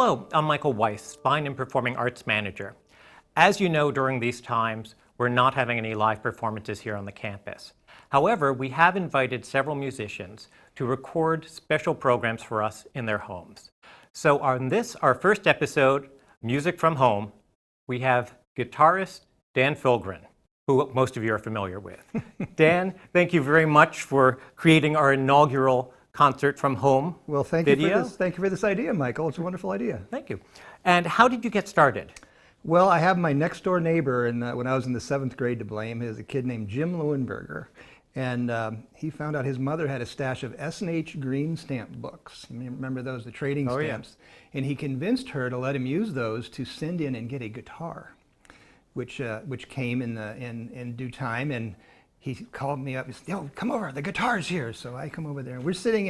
Hello, I'm Michael Weiss, Fine and Performing Arts Manager. As you know, during these times, we're not having any live performances here on the campus. However, we have invited several musicians to record special programs for us in their homes. So on this, our first episode, Music from Home, we have guitarist Dan Philgreen, who most of you are familiar with. Dan, thank you very much for creating our inaugural Concert from Home Well, thank video. you for this. Thank you for this idea, Michael. It's a wonderful idea. Thank you. And how did you get started? Well, I have my next door neighbor, and when I was in the 7th grade to blame, is a kid named Jim Lowenberger. And he found out his mother had a stash of S&H green stamp books. You remember those, the trading stamps? Yeah. And he convinced her to let him use those to send in and get a guitar, which came in due time. And he called me up and said, "Yo, come over, the guitar's here." So I come over there, and we're sitting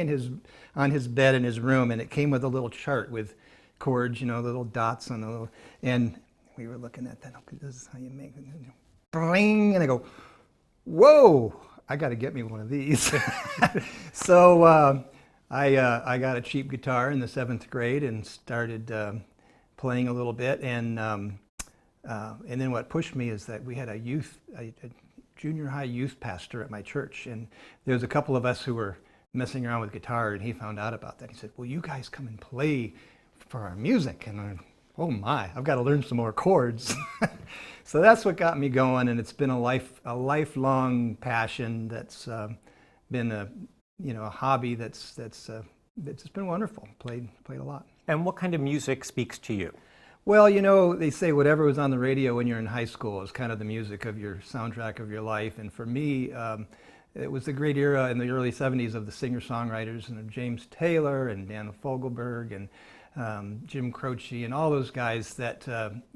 on his bed in his room, and it came with a little chart with chords, you know, the little dots on the little, and we were looking at that. Okay, this is how you make it. Bling, and I go, "Whoa, I got to get me one of these." So I got a cheap guitar in the 7th grade and started playing a little bit, and then what pushed me is that we had a junior high youth pastor at my church, and there was a couple of us who were messing around with guitar, and he found out about that. He said, "Well, you guys come and play for our music." And I'm, oh my, I've got to learn some more chords. So that's what got me going, and it's been a lifelong passion that's been a hobby that's just been wonderful. Played a lot. And what kind of music speaks to you? Well, you know, they say whatever was on the radio when you're in high school is kind of the music of your soundtrack of your life. And for me, it was the great era in the early 70s of the singer-songwriters, and of James Taylor and Dan Fogelberg and Jim Croce and all those guys. That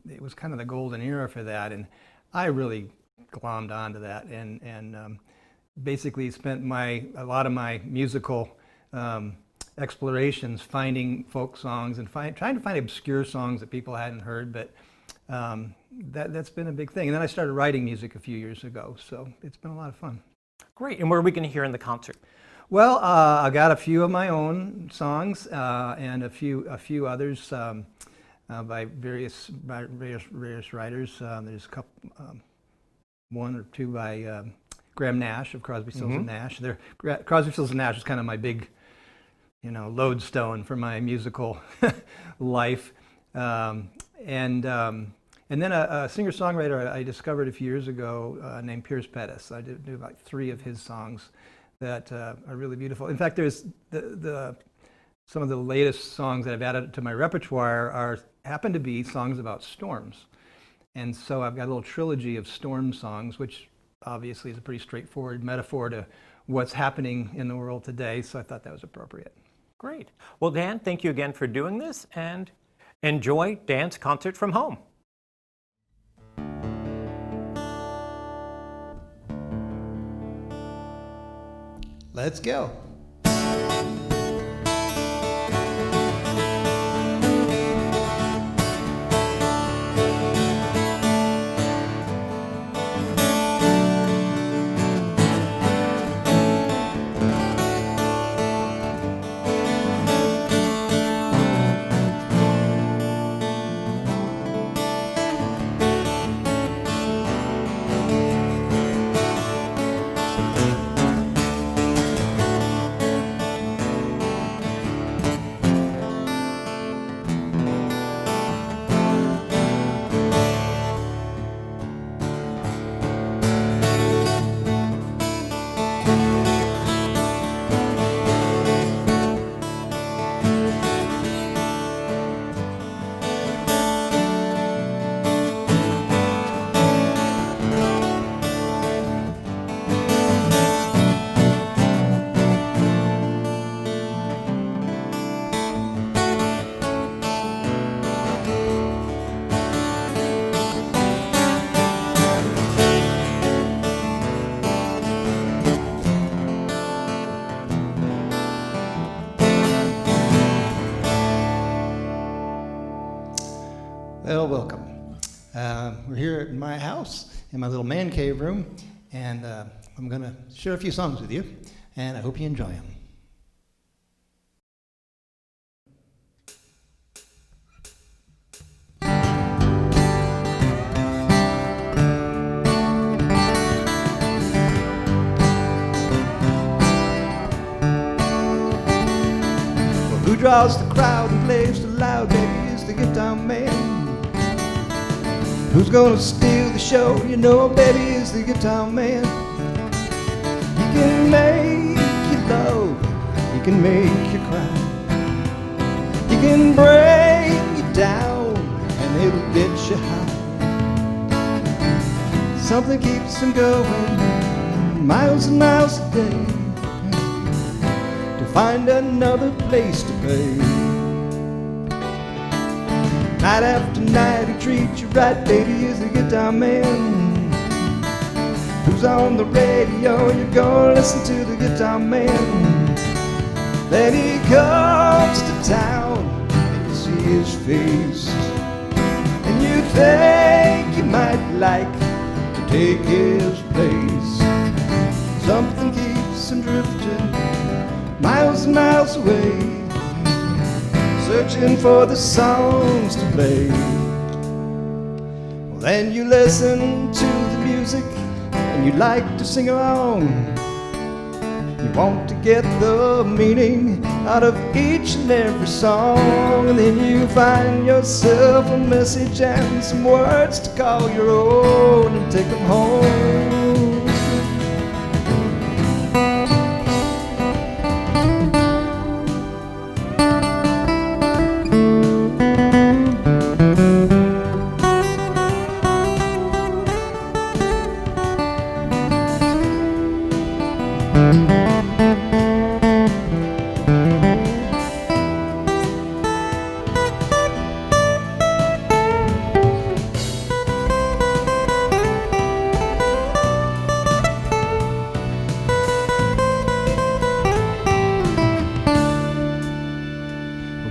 it was kind of the golden era for that. And I really glommed onto that, and basically spent a lot of my musical explorations finding folk songs and trying to find obscure songs that people hadn't heard, but that's been a big thing. And then I started writing music a few years ago, so it's been a lot of fun. Great. And what are we going to hear in the concert? Well, I got a few of my own songs and a few others by various writers. There's a couple, one or two by Graham Nash of Crosby, Stills and Nash. Crosby, Stills and Nash is kind of my big, lodestone for my musical life. And then a singer-songwriter I discovered a few years ago named Pettis. I did about 3 of his songs that are really beautiful. In fact, there's some of the latest songs that I've added to my repertoire happen to be songs about storms. And so I've got a little trilogy of storm songs, which obviously is a pretty straightforward metaphor to what's happening in the world today. So I thought that was appropriate. Great. Well, Dan, thank you again for doing this, and enjoy Dan's Concert from Home. Let's go. Well, welcome. We're here at my house in my little man cave room, and I'm going to share a few songs with you, and I hope you enjoy them. draws the crowd and plays the loud, baby, is the guitar man. Who's gonna steal the show? You know, baby, is the guitar man. He can make you love, he can make you cry, he can break you down and he'll get you high. Something keeps him going miles and miles a day to find another place to play. Night after night he treats you right, baby, is the guitar man. Who's on the radio? You're gonna listen to the guitar man. Then he comes to town and you see his face, and you think you might like to take his place. Something keeps him drifting miles and miles away, searching for the songs to play. Well, then you listen to the music and you like to sing along. You want to get the meaning out of each and every song, and then you find yourself a message and some words to call your own and take them home.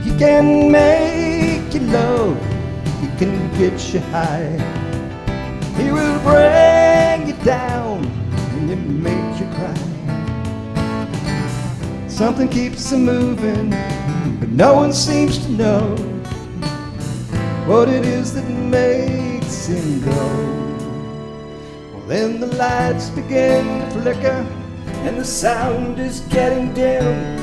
He can make you love, he can get you high, he will bring you down and then make you cry. Something keeps him moving, but no one seems to know what it is that makes him go. Well, then the lights begin to flicker and the sound is getting dim.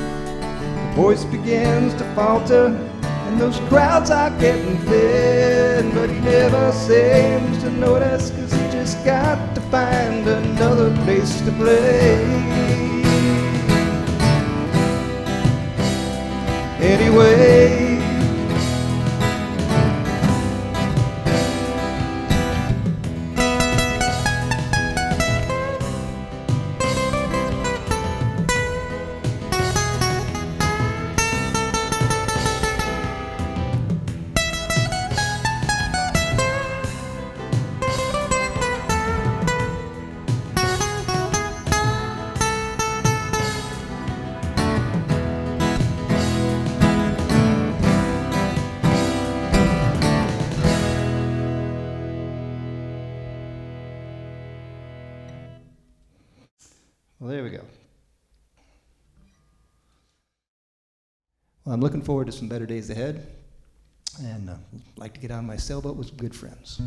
Voice begins to falter and those crowds are getting thin, but he never seems to notice, 'cause he just got to find another place to play. Anyway, well, there we go. Well, I'm looking forward to some better days ahead, and like to get on my sailboat with some good friends.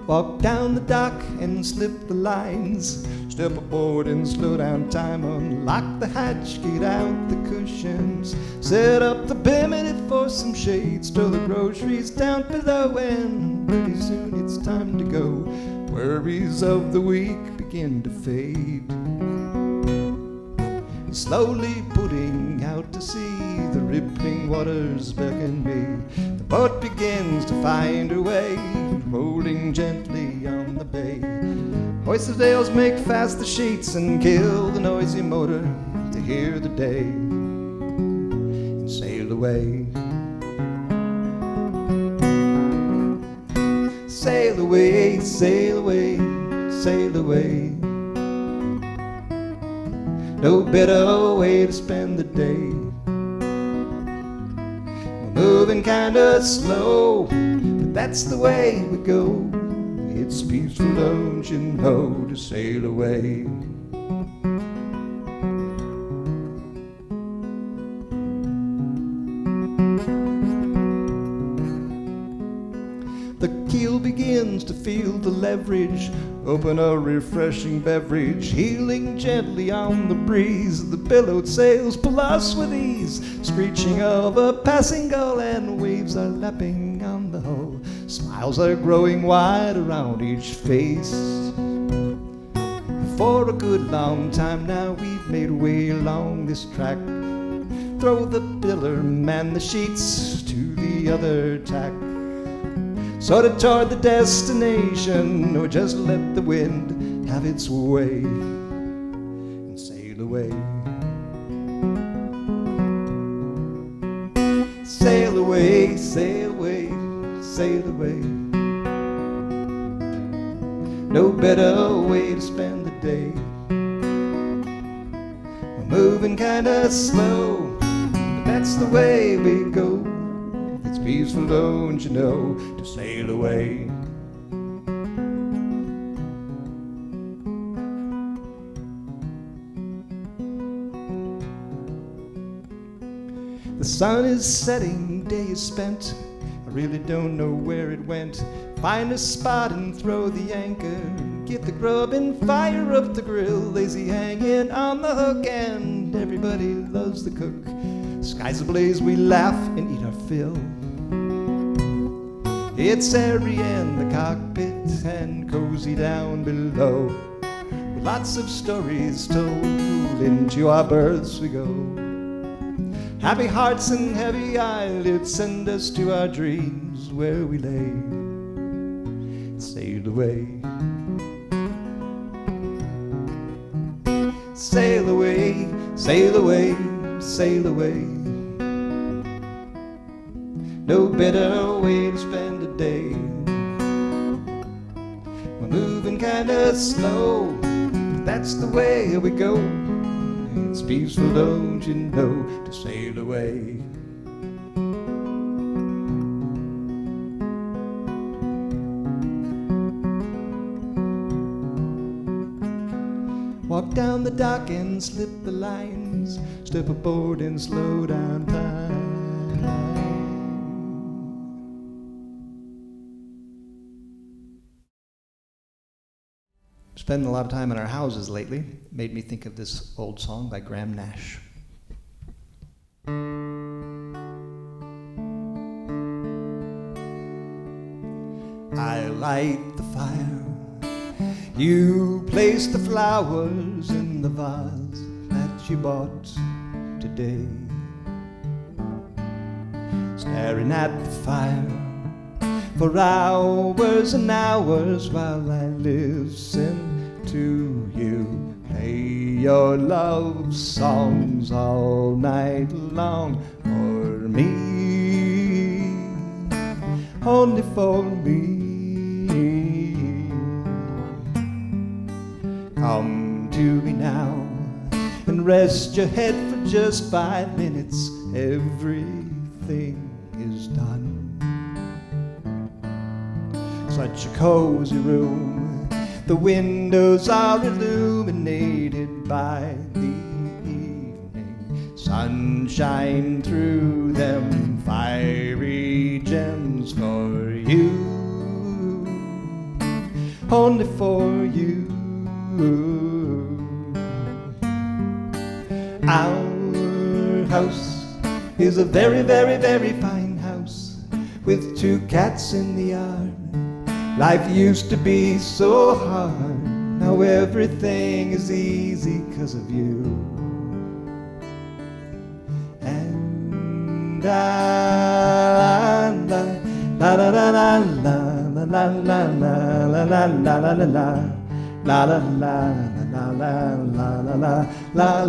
Walk down the dock and slip the lines, step aboard and slow down time, unlock the hatch, get out the cushions, set up the bimini for some shade, store the groceries down below, and pretty soon it's time to go. Worries of the week begin to fade. Slowly putting out to sea, the rippling waters beckon me. The boat begins to find her way, rolling gently on the bay. Hoist the sails, make fast the sheets, and kill the noisy motor to hear the day, and sail away. Sail away, sail away, sail away. No better way to spend the day. We're moving kinda slow, but that's the way we go. It's peaceful, don't you know, to sail away. The keel begins to feel the leverage. Open a refreshing beverage, heeling gently on the breeze. The billowed sails pull us with ease, screeching of a passing gull, and waves are lapping on the hull. Smiles are growing wide around each face. For a good long time now we've made way along this track. Throw the pillar, man the sheets to the other tack. Sort of toward the destination, or just let the wind have its way and sail away. Sail away, sail away, sail away. No better way to spend the day. We're moving kinda slow, but that's the way we go. It's peaceful, don't you know, to sail away. The sun is setting, day is spent. I really don't know where it went. Find a spot and throw the anchor. Get the grub and fire up the grill. Lazy hanging on the hook, and everybody loves the cook. Skies ablaze, we laugh and eat our fill. It's airy in the cockpit and cozy down below, with lots of stories told. Into our berths we go. Happy hearts and heavy eyelids send us to our dreams, where we lay, sailed away. Sail away, sail away, sail away. No better way to spend a day. We're moving kinda slow, but that's the way we go. It's peaceful, don't you know, to sail away. Walk down the dock and slip the lines. Step aboard and slow down time. Spending a lot of time in our houses lately made me think of this old song by Nash. I light the fire, you place the flowers in the vase that you bought today. Staring at the fire for hours and hours while I listen to you play your love songs all night long for me, only for me. Come to me now and rest your head for just 5 minutes. Everything is done. Such a cozy room, the windows are illuminated by the evening sunshine through them, fiery gems for you, only for you. Our house is a very, very, very fine house with 2 cats in the yard. Life used to be so hard, now everything is easy 'cause of you. And la la la la la la la la la la la la la la la la. La la la la la la la la la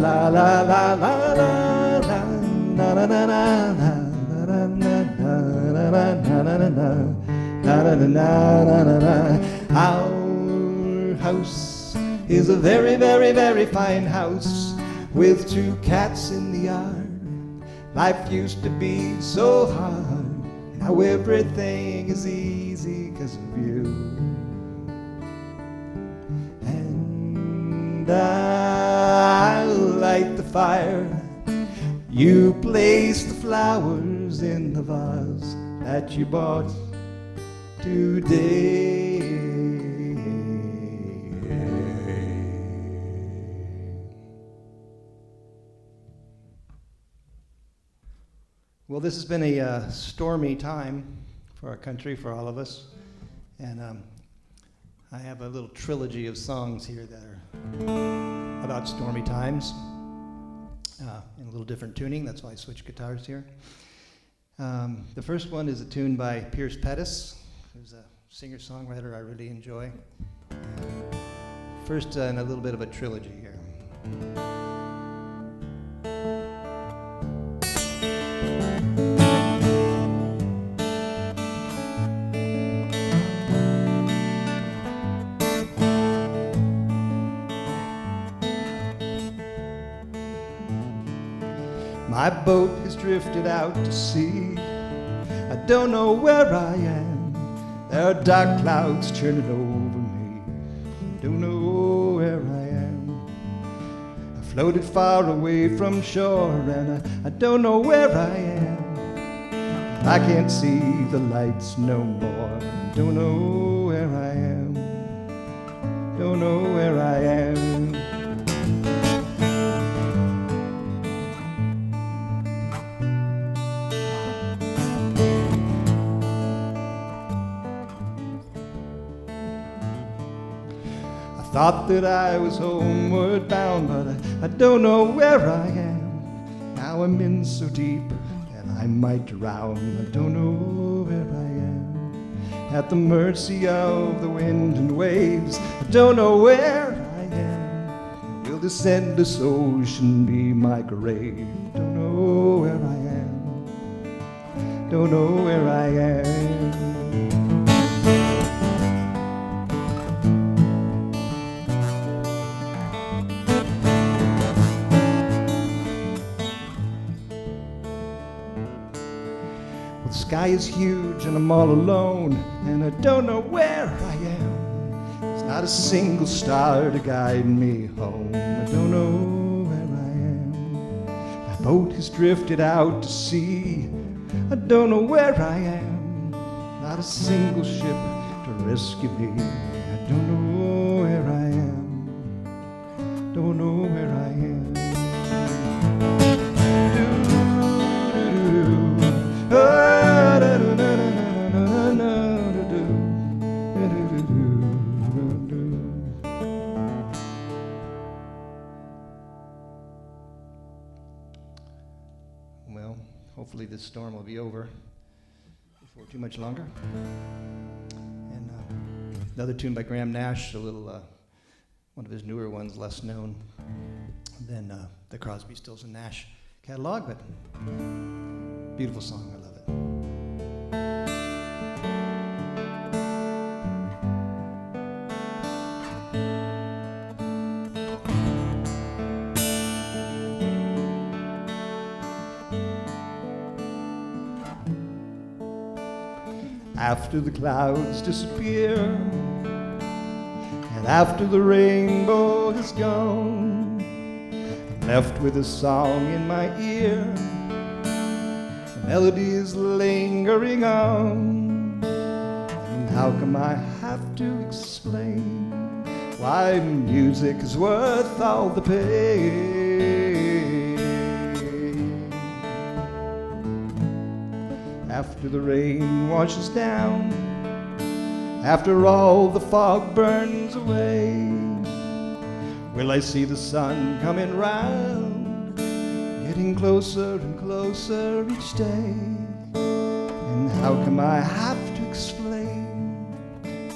la la la la. Our house is a very, very, very fine house with 2 cats in the yard. Life used to be so hard, now everything is easy 'cause of you. And I'll light the fire, you place the flowers in the vase that you bought today. Well, this has been a stormy time for our country, for all of us. And I have a little trilogy of songs here that are about stormy times in a little different tuning. That's why I switched guitars here. The first one is a tune by Pettis, who's a singer-songwriter I really enjoy. First, in a little bit of a trilogy here. My boat has drifted out to sea. I don't know where I am. There are dark clouds turning over me. I don't know where I am. I floated far away from shore and I don't know where I am. I can't see the lights no more. I don't know where I am. Don't know where I am. Thought that I was homeward bound, but I don't know where I am. Now I'm in so deep that I might drown. I don't know where I am. At the mercy of the wind and waves, I don't know where I am. Will this endless ocean be my grave? Don't know where I am. Don't know where I am. The sky is huge and I'm all alone, and I don't know where I am. There's not a single star to guide me home. I don't know where I am. My boat has drifted out to sea. I don't know where I am. Not a single ship to rescue me. I don't know where I am. Don't know where I am. Well, hopefully this storm will be over before too much longer. And another tune by Nash, a little one of his newer ones, less known than the Crosby, Stills and Nash catalog, but beautiful song. I love it. After the clouds disappear, and after the rainbow has gone, I'm left with a song in my ear, the melody is lingering on. And how come I have to explain why music is worth all the pain? After the rain washes down, after all the fog burns away, will I see the sun coming round, getting closer and closer each day? And how come I have to explain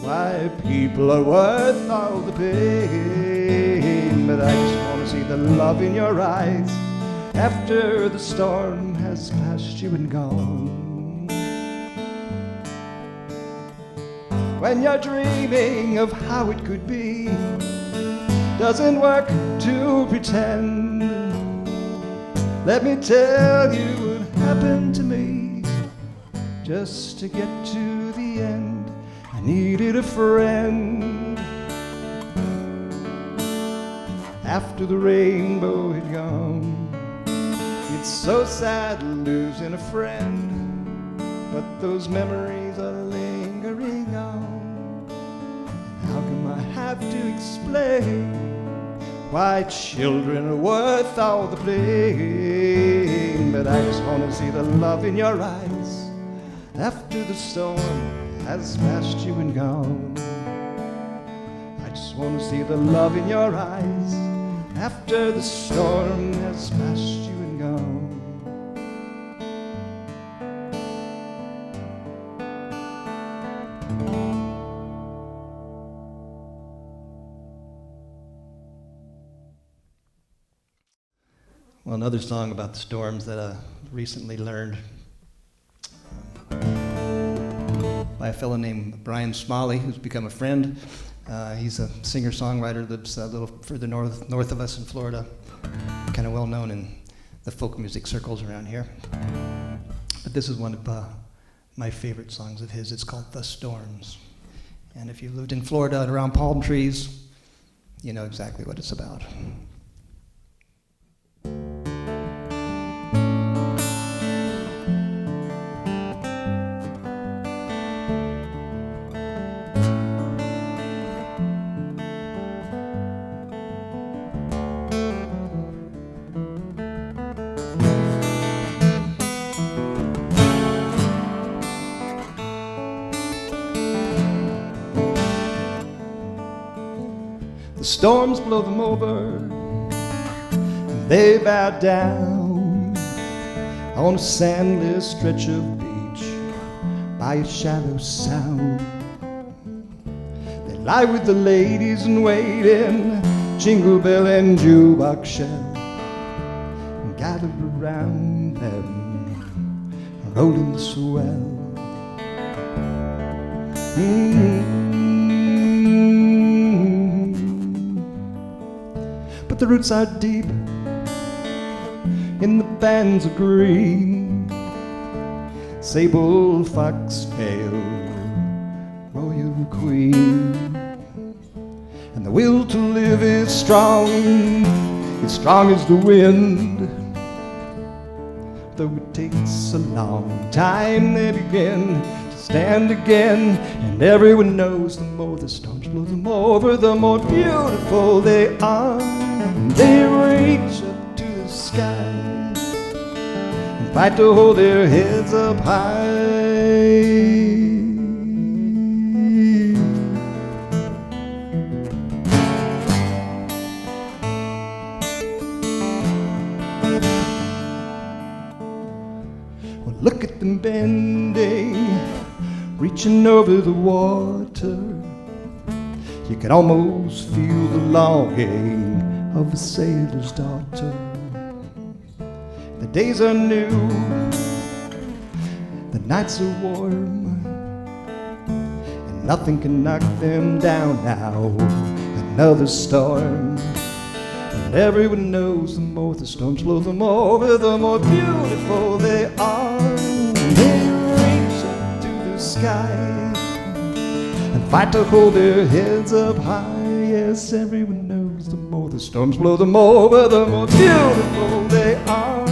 why people are worth all the pain? But I just want to see the love in your eyes after the storm has passed you and gone. When you're dreaming of how it could be, doesn't work to pretend. Let me tell you what happened to me. Just to get to the end, I needed a friend. After the rainbow had gone, it's so sad losing a friend, but those memories are lingering explain why children are worth all the blame. But I just want to see the love in your eyes after the storm has passed you and gone. I just want to see the love in your eyes after the storm has passed you and gone. Well, another song about the storms that I recently learned by a fellow named Brian Smiley, who's become a friend. He's a singer-songwriter, lives a little further north of us in Florida, kind of well known in the folk music circles around here. But this is one of my favorite songs of his. It's called The Storms. And if you lived in Florida and around palm trees, you know exactly what it's about. The storms blow them over, and they bow down on a sandless stretch of beach by a shallow sound. They lie with the ladies in waiting, jingle bell and jukebox shell, and gather around them, rolling the swell. But the roots are deep in the bands of green, sable, foxtail, royal queen. And the will to live is strong as the wind. Though it takes a long time, they begin to stand again. And everyone knows the more the storms blow them over, the more beautiful they are. They reach up to the sky and fight to hold their heads up high. Well, look at them bending, reaching over the water. You can almost feel the longing of a sailor's daughter. The days are new, the nights are warm, and nothing can knock them down now. Another storm, and everyone knows the more the storms blow them over, the more beautiful they are. They reach up to the sky and fight to hold their heads up high. Yes, everyone knows the more the storms blow them over, the more beautiful they are.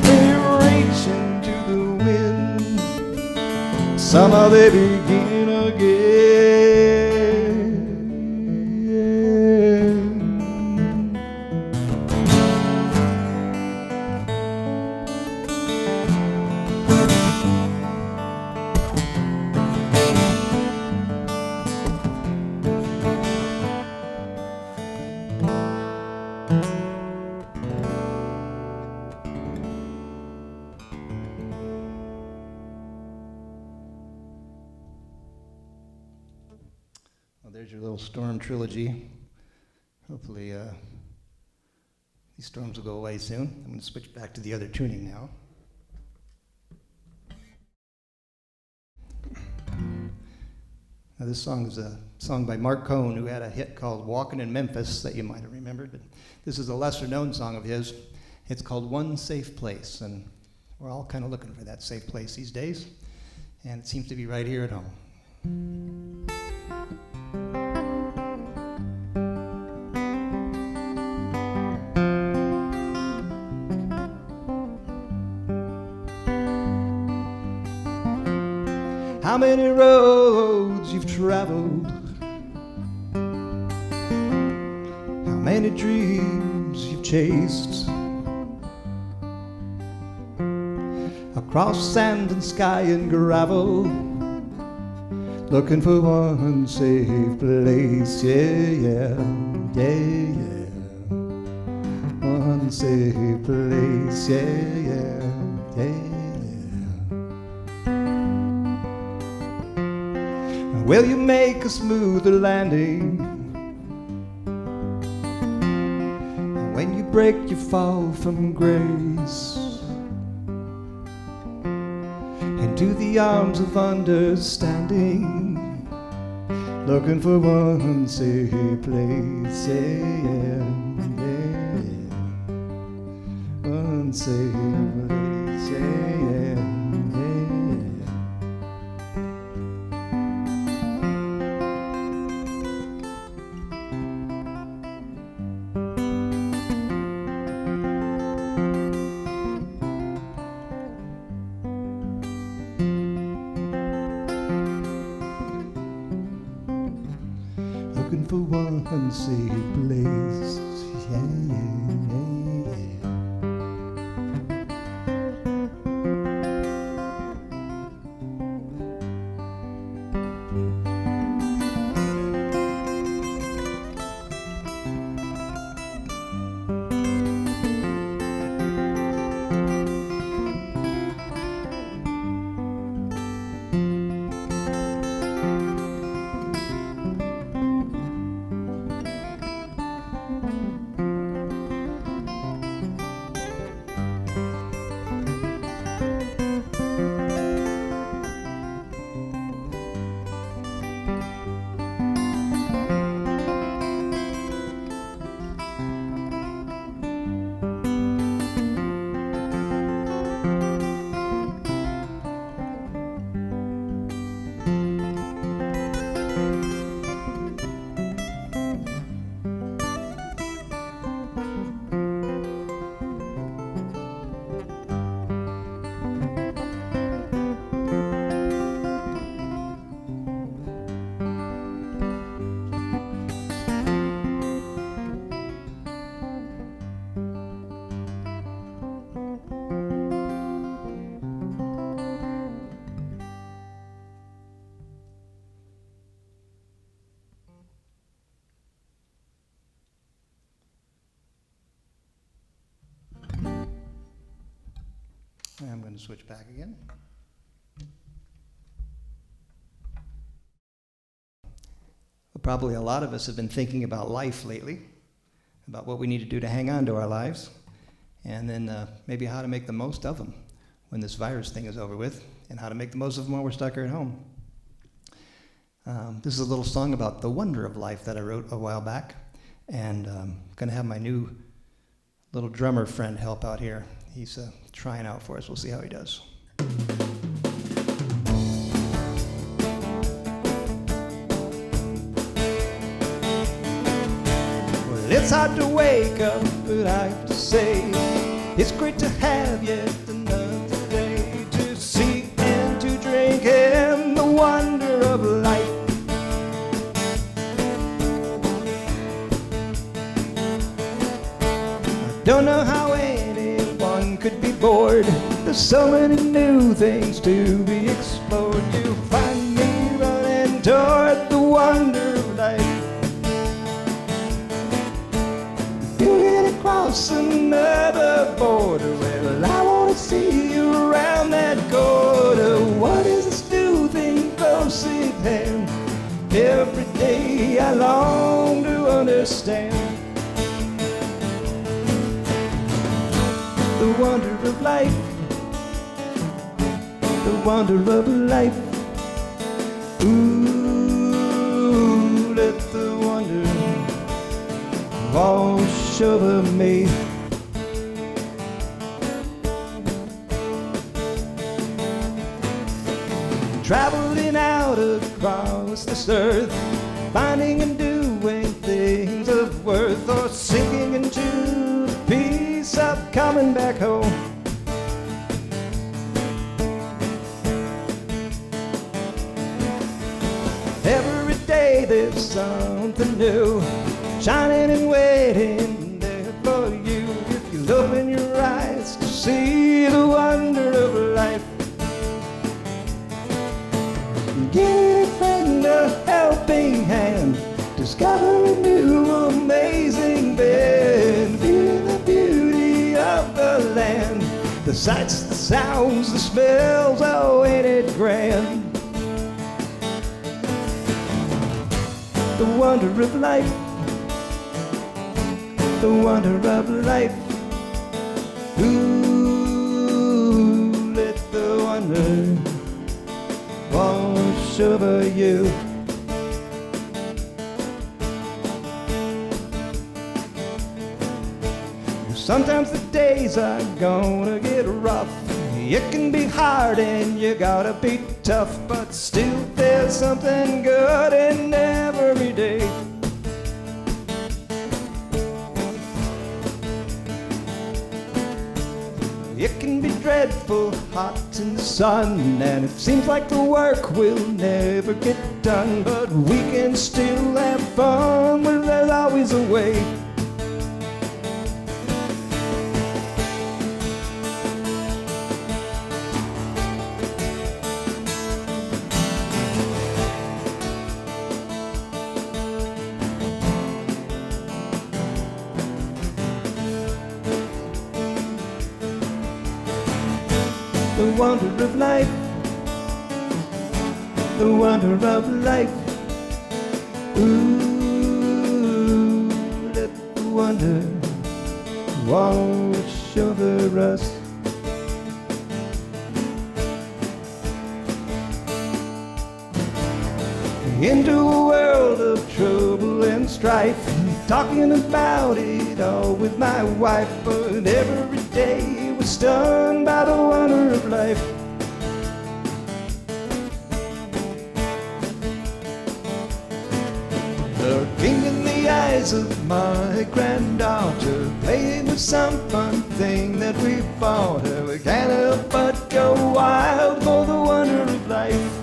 They reach into the wind, somehow they begin again. Well, there's your little storm trilogy. Hopefully these storms will go away soon. I'm going to switch back to the other tuning now. Now this song is a song by Mark Cohen, who had a hit called Walkin' in Memphis that you might have remembered, but this is a lesser known song of his. It's called One Safe Place, and we're all kind of looking for that safe place these days, and it seems to be right here at home. How many roads you've traveled, many dreams you've chased, across sand and sky and gravel, looking for one safe place. Yeah, yeah, yeah, yeah. One safe place. Yeah, yeah, yeah. Will you make a smoother landing? When you break, you fall from grace into the arms of understanding, looking for one safe place. Yeah, yeah, yeah, yeah. One safe place. Yeah, yeah, yeah. Looking for one safe place. Yeah, yeah, I'm going to switch back again. Well, probably a lot of us have been thinking about life lately, about what we need to do to hang on to our lives, and then maybe how to make the most of them when this virus thing is over with, and how to make the most of them while we're stuck here at home. This is a little song about the wonder of life that I wrote a while back, and I'm going to have my new little drummer friend help out here. He's trying out for us. We'll see how he does. Well, it's hard to wake up, but I have to say it's great to have yet another day to see and to drink in the wonder of life. I don't know how anyone could be bored. There's so many new things to be explored. You find me running toward the wonder of life. You get across another border. Well, I want to see you around that corner. What is this new thing close at hand? Every day I long to understand the wonder of life, the wonder of life. Ooh, let the wonder wash over me. Traveling out across this earth, finding and doing things of worth, or sinking into the peace of coming back home. Every day there's something new, shining and waiting there for you. If you open your eyes to see the wonder of life, give a friend a helping hand, discover a new amazing band, feel the beauty of the land, the sights, the sounds, the smells, oh ain't it grand. The wonder of life, the wonder of life. Ooh, let the wonder wash over you. Sometimes the days are gonna get rough. It can be hard and you gotta be tough, but still there's something good in every day. It can be dreadful hot in the sun, and it seems like the work will never get done, but we can still have fun, but there's always a way. The wonder of life, the wonder of life. Ooh, let the wonder wash over us. Into a world of trouble and strife, talking about it all with my wife, but every day was stunned by the wonder of life. Looking in the eyes of my granddaughter, playing with some fun thing that we bought her, we can't help but go wild for the wonder of life.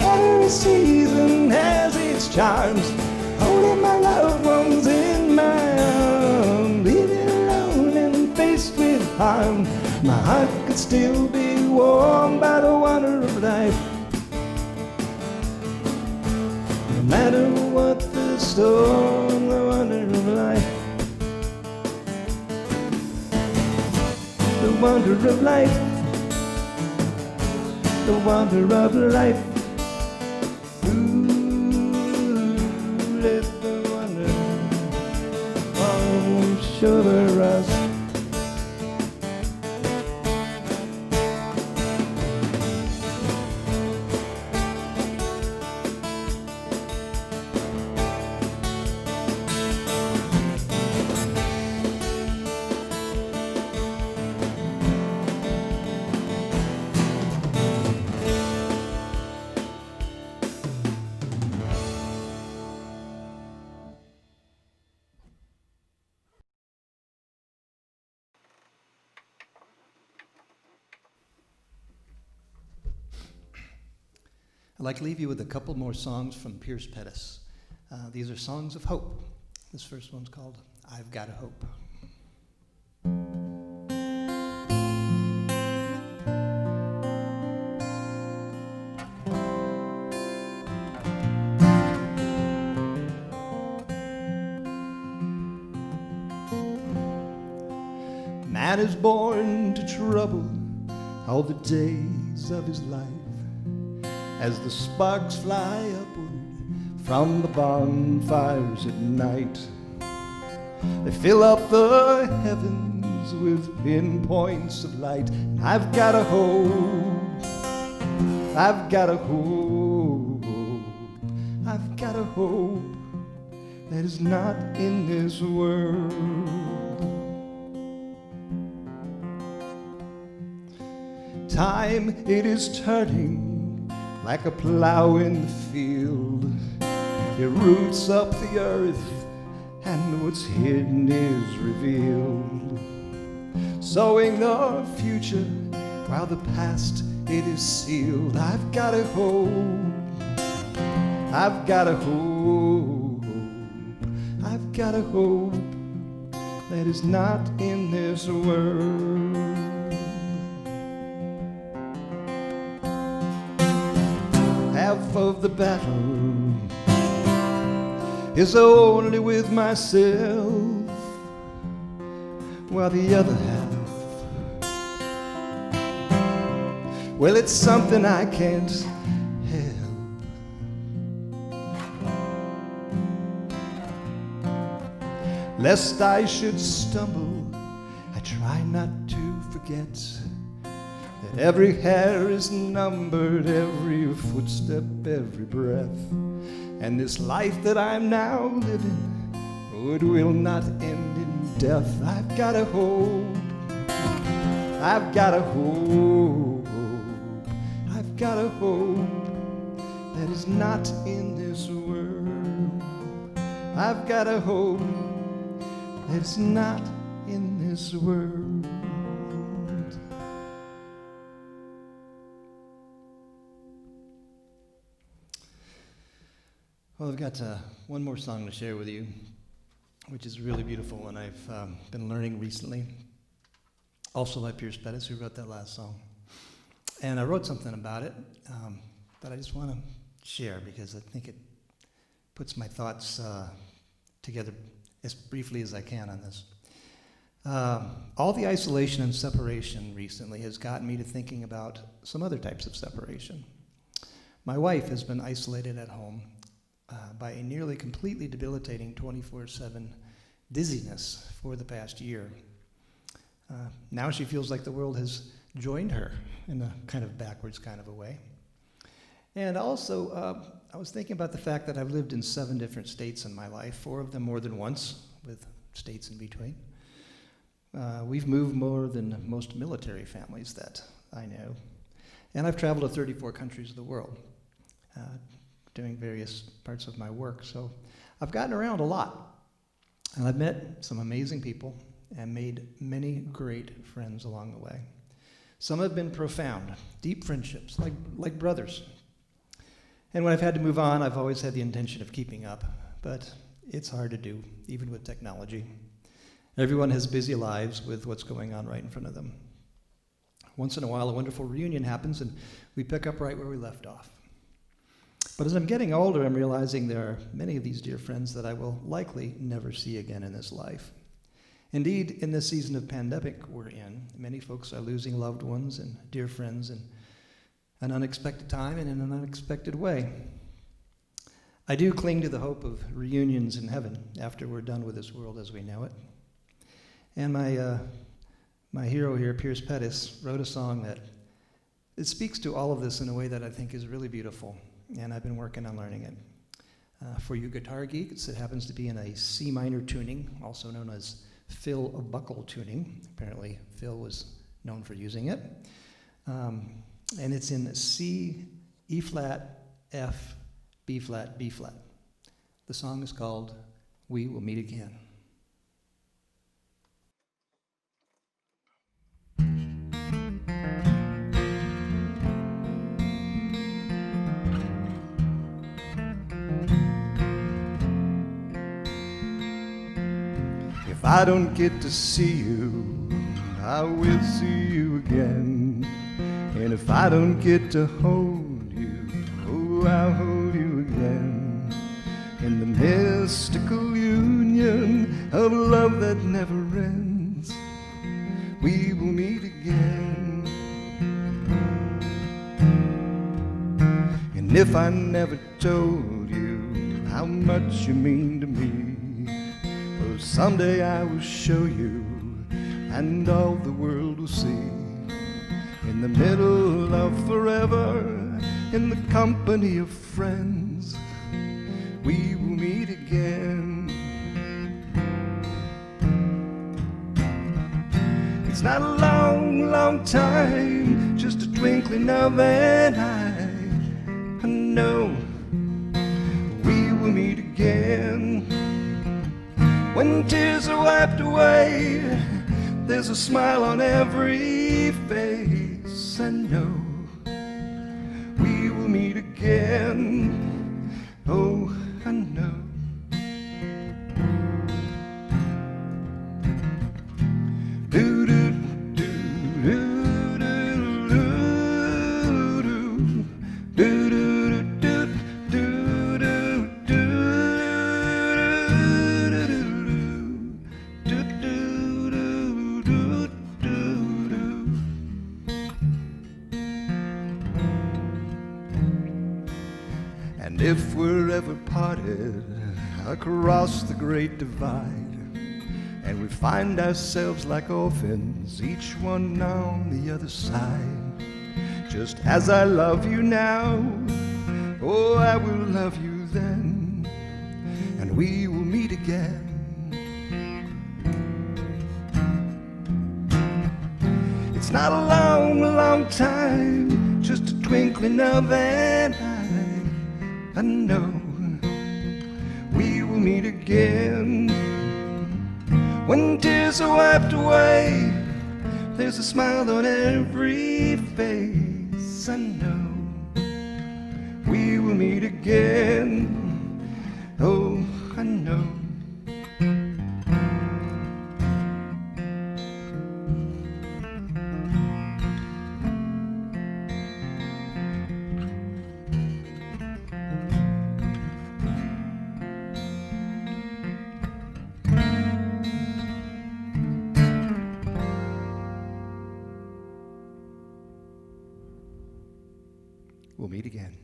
Every season has its charms, holding my loved ones in my arms, leaving alone and faced with harm. My heart could still be warmed by the wonder of life. No matter what the storm, the wonder of life. The wonder of life, the wonder of life. Let the wonder wash over us. I'd like to leave you with a couple more songs from Pettis. These are songs of hope. This first one's called I've Got a Hope. Man is born to trouble all the days of his life. As the sparks fly upward from the bonfires at night, they fill up the heavens with pinpoints of light. And I've got a hope, I've got a hope, I've got a hope that is not in this world. Time, it is turning like a plow in the field. It roots up the earth and what's hidden is revealed. Sowing the future while the past it is sealed. I've got a hope, I've got a hope, I've got a hope that is not in this world. Half of the battle is only with myself, while the other half, well, it's something I can't help. Lest I should stumble, I try not to forget that every hair is numbered, every footstep, every breath. And this life that I'm now living, oh, it will not end in death. I've got a hope, I've got a hope, I've got a hope that is not in this world. I've got a hope that is not in this world. Well, I've got one more song to share with you, which is really beautiful, and I've been learning recently. Also by Pettis, who wrote that last song. And I wrote something about it that I just want to share because I think it puts my thoughts together as briefly as I can on this. All the isolation and separation recently has gotten me to thinking about some other types of separation. My wife has been isolated at home by a nearly completely debilitating 24/7 dizziness for the past year. Now she feels like the world has joined her in a kind of backwards kind of a way. And also, I was thinking about the fact that I've lived in 7 different states in my life, 4 of them more than once, with states in between. We've moved more than most military families that I know. And I've traveled to 34 countries of the world, doing various parts of my work. So I've gotten around a lot. And I've met some amazing people and made many great friends along the way. Some have been profound, deep friendships, like brothers. And when I've had to move on, I've always had the intention of keeping up, but it's hard to do, even with technology. Everyone has busy lives with what's going on right in front of them. Once in a while, a wonderful reunion happens, and we pick up right where we left off. But as I'm getting older, I'm realizing there are many of these dear friends that I will likely never see again in this life. Indeed, in this season of pandemic we're in, many folks are losing loved ones and dear friends in an unexpected time and in an unexpected way. I do cling to the hope of reunions in heaven after we're done with this world as we know it. And my hero here, Pettis, wrote a song that it speaks to all of this in a way that I think is really beautiful, and I've been working on learning it. For you guitar geeks, it happens to be in a C minor tuning, also known as Phil buckle tuning. Apparently, Phil was known for using it. And it's in C, E flat, F, B flat, B flat. The song is called We Will Meet Again. If I don't get to see you, I will see you again. And if I don't get to hold you, oh, I'll hold you again. In the mystical union of love that never ends, we will meet again. And if I never told you how much you mean to me, oh, someday I will show you, and all the world will see. In the middle of forever, in the company of friends, we will meet again. It's not a long, long time, just a twinkling of an eye. I know we will meet again. When tears are wiped away, there's a smile on every face. I know headed across the great divide, and we find ourselves like orphans, each one on the other side. Just as I love you now, oh, I will love you then, and we will meet again. It's not a long, long time, just a twinkling of an eye. I know we will meet again. When tears are wiped away, there's a smile on every face. I know we will meet again. Oh, I know. We'll meet again.